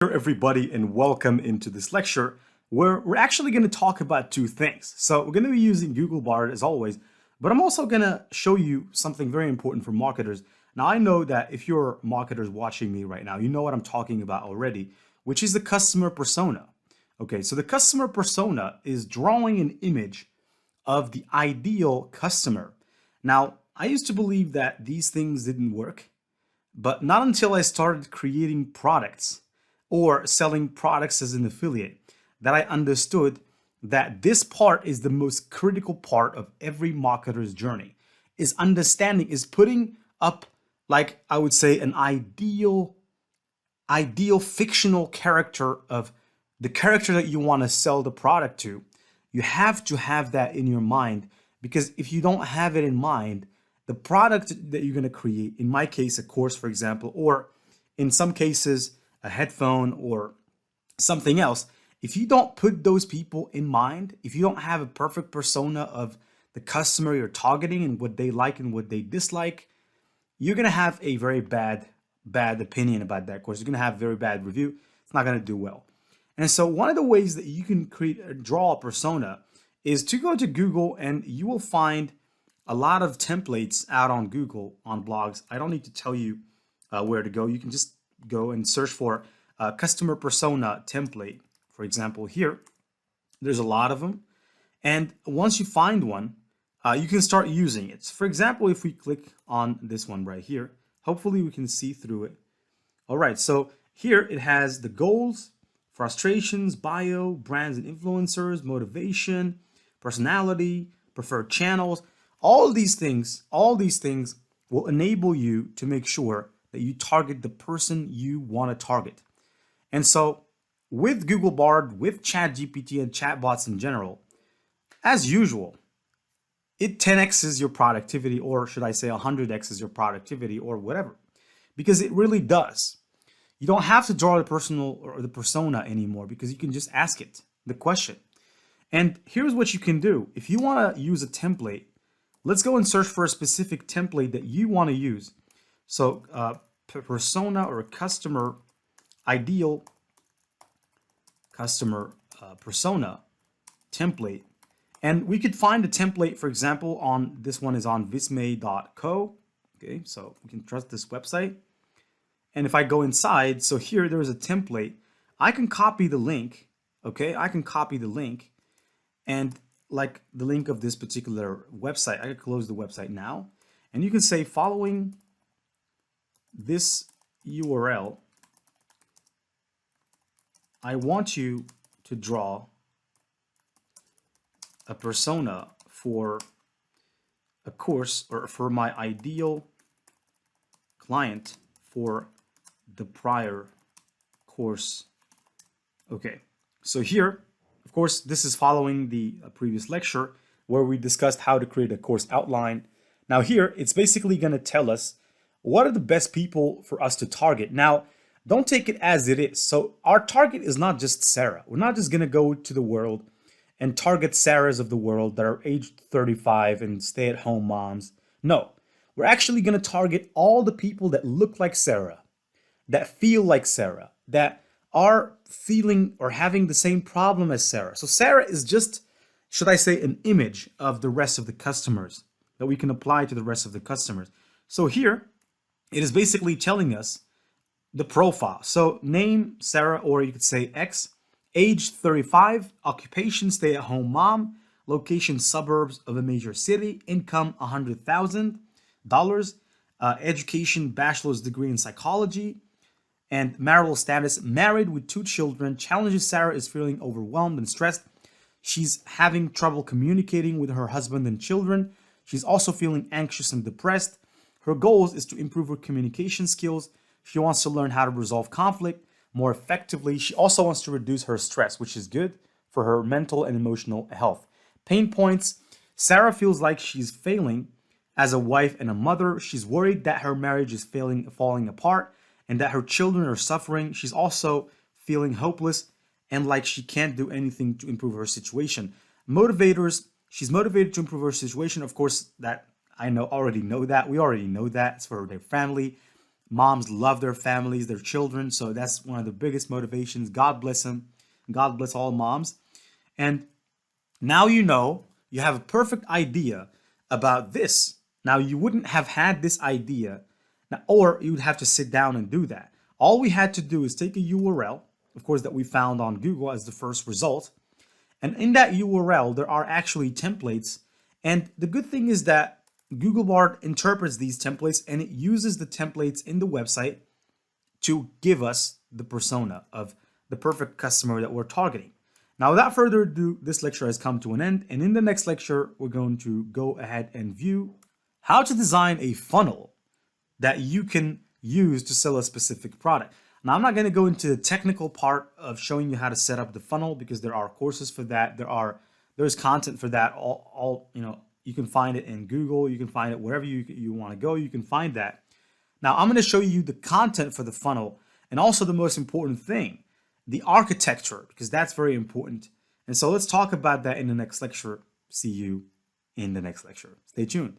Everybody, and welcome into this lecture where we're actually going to talk about two things. So we're going to be using Google Bard as always, but I'm also going to show you something very important for marketers. Now, I know that if you're marketers watching me right now, you know what I'm talking about already, which is the customer persona. Okay, so the customer persona is drawing an image of the ideal customer. Now, I used to believe that these things didn't work, but not until I started creating products or selling products as an affiliate that I understood that this part is the most critical part of every marketer's journey, is understanding, is putting up, like I would say, an ideal fictional character of the character that you want to sell the product to. You have to have that in your mind, because if you don't have it in mind, the product that you're going to create, in my case, a course, for example, or in some cases, a headphone or something else, if you don't put those people in mind, if you don't have a perfect persona of the customer you're targeting and what they like and what they dislike, you're going to have a very bad opinion about that course. You're going to have a very bad review. It's not going to do well. And so one of the ways that you can draw a persona is to go to Google, and you will find a lot of templates out on Google on blogs. I don't need to tell you where to go. You can just go and search for customer persona template. For example, here, there's a lot of them. And once you find one, you can start using it. For example, if we click on this one right here, hopefully we can see through it. All right, so here it has the goals, frustrations, bio, brands and influencers, motivation, personality, preferred channels. All these things will enable you to make sure that you target the person you want to target. And so with Google Bard, with ChatGPT and chatbots in general, as usual, it 10x's your productivity, or should I say 100x's your productivity, or whatever, because it really does. You don't have to draw the personal or the persona anymore, because you can just ask it the question. And here's what you can do. If you want to use a template, let's go and search for a specific template that you want to use. So persona or customer, ideal customer persona template. And we could find a template, for example, on this one is on visme.co. Okay, so we can trust this website. And if I go inside, so here there's a template. I can copy the link. Okay, I can copy the link, and like the link of this particular website, I could close the website now, and you can say, following this URL, I want you to draw a persona for a course, or for my ideal client for the prior course. Okay, so here, of course, this is following the previous lecture where we discussed how to create a course outline. Now here, it's basically going to tell us what are the best people for us to target. Now, don't take it as it is. So our target is not just Sarah. We're not just going to go to the world and target Sarahs of the world that are aged 35 and stay-at-home moms. No, we're actually going to target all the people that look like Sarah, that feel like Sarah, that are feeling or having the same problem as Sarah. So Sarah is just, should I say, an image of the rest of the customers that we can apply to the rest of the customers. So here, it is basically telling us the profile. So name, Sarah, or you could say X, age 35, occupation, stay-at-home mom, location, suburbs of a major city, income $100,000, education, bachelor's degree in psychology, and marital status, married with 2 children. Challenges: Sarah is feeling overwhelmed and stressed. She's having trouble communicating with her husband and children. She's also feeling anxious and depressed. Her goals is to improve her communication skills. She wants to learn how to resolve conflict more effectively. She also wants to reduce her stress, which is good for her mental and emotional health. Pain points: Sarah feels like she's failing as a wife and a mother. She's worried that her marriage is falling apart, and that her children are suffering. She's also feeling hopeless and like she can't do anything to improve her situation. Motivators: she's motivated to improve her situation. Of course, that I already know that. We already know that. It's for their family. Moms love their families, their children. So that's one of the biggest motivations. God bless them. God bless all moms. And now you have a perfect idea about this. Now you wouldn't have had this idea, or you would have to sit down and do that. All we had to do is take a URL, of course, that we found on Google as the first result. And in that URL, there are actually templates. And the good thing is that Googlebard interprets these templates and it uses the templates in the website to give us the persona of the perfect customer that we're targeting. Now, without further ado, this lecture has come to an end. And in the next lecture, we're going to go ahead and view how to design a funnel that you can use to sell a specific product. Now, I'm not going to go into the technical part of showing you how to set up the funnel because there are courses for that. There's content for that. You can find it in Google. You can find it wherever you want to go. You can find that. Now, I'm going to show you the content for the funnel and also the most important thing, the architecture, because that's very important. And so let's talk about that in the next lecture. See you in the next lecture. Stay tuned.